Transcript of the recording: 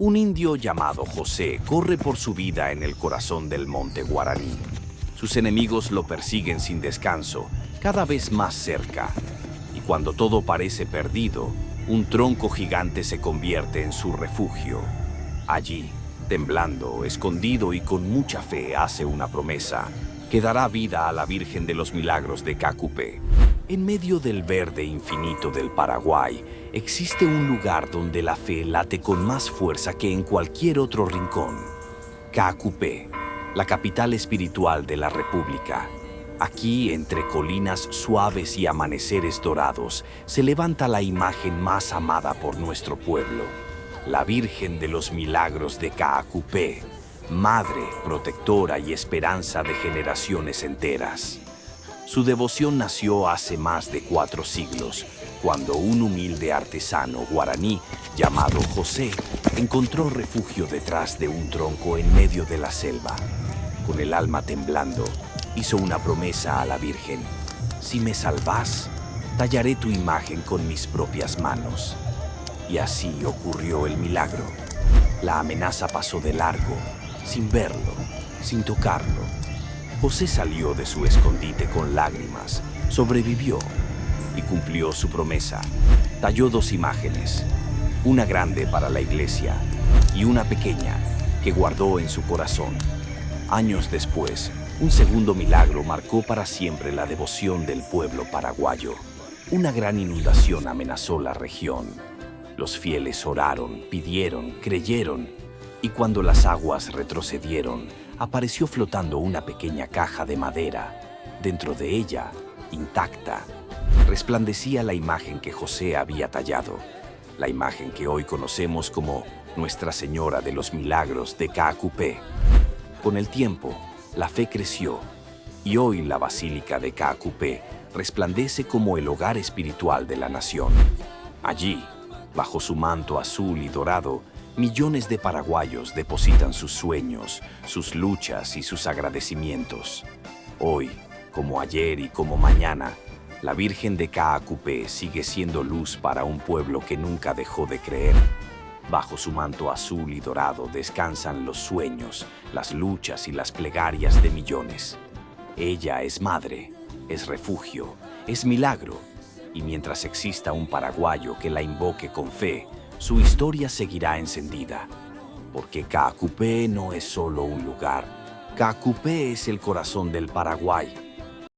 Un indio llamado José corre por su vida en el corazón del monte Guaraní. Sus enemigos lo persiguen sin descanso, cada vez más cerca. Y cuando todo parece perdido, un tronco gigante se convierte en su refugio. Allí, temblando, escondido y con mucha fe, hace una promesa que dará vida a la Virgen de los Milagros de Caacupé. En medio del verde infinito del Paraguay, existe un lugar donde la fe late con más fuerza que en cualquier otro rincón. Caacupé, la capital espiritual de la República. Aquí, entre colinas suaves y amaneceres dorados, se levanta la imagen más amada por nuestro pueblo, la Virgen de los Milagros de Caacupé, madre, protectora y esperanza de generaciones enteras. Su devoción nació hace más de 4 siglos, cuando un humilde artesano guaraní llamado José encontró refugio detrás de un tronco en medio de la selva. Con el alma temblando, hizo una promesa a la Virgen: si me salvas, tallaré tu imagen con mis propias manos. Y así ocurrió el milagro. La amenaza pasó de largo, sin verlo, sin tocarlo. José salió de su escondite con lágrimas, sobrevivió y cumplió su promesa. Talló 2 imágenes, una grande para la iglesia y una pequeña que guardó en su corazón. Años después, un segundo milagro marcó para siempre la devoción del pueblo paraguayo. Una gran inundación amenazó la región. Los fieles oraron, pidieron, creyeron, y cuando las aguas retrocedieron, apareció flotando una pequeña caja de madera. Dentro de ella, intacta, resplandecía la imagen que José había tallado, la imagen que hoy conocemos como Nuestra Señora de los Milagros de Caacupé. Con el tiempo, la fe creció, y hoy la Basílica de Caacupé resplandece como el hogar espiritual de la nación. Allí, bajo su manto azul y dorado, millones de paraguayos depositan sus sueños, sus luchas y sus agradecimientos. Hoy, como ayer y como mañana, la Virgen de Caacupé sigue siendo luz para un pueblo que nunca dejó de creer. Bajo su manto azul y dorado descansan los sueños, las luchas y las plegarias de millones. Ella es madre, es refugio, es milagro, y mientras exista un paraguayo que la invoque con fe, su historia seguirá encendida. Porque Caacupé no es solo un lugar. Caacupé es el corazón del Paraguay.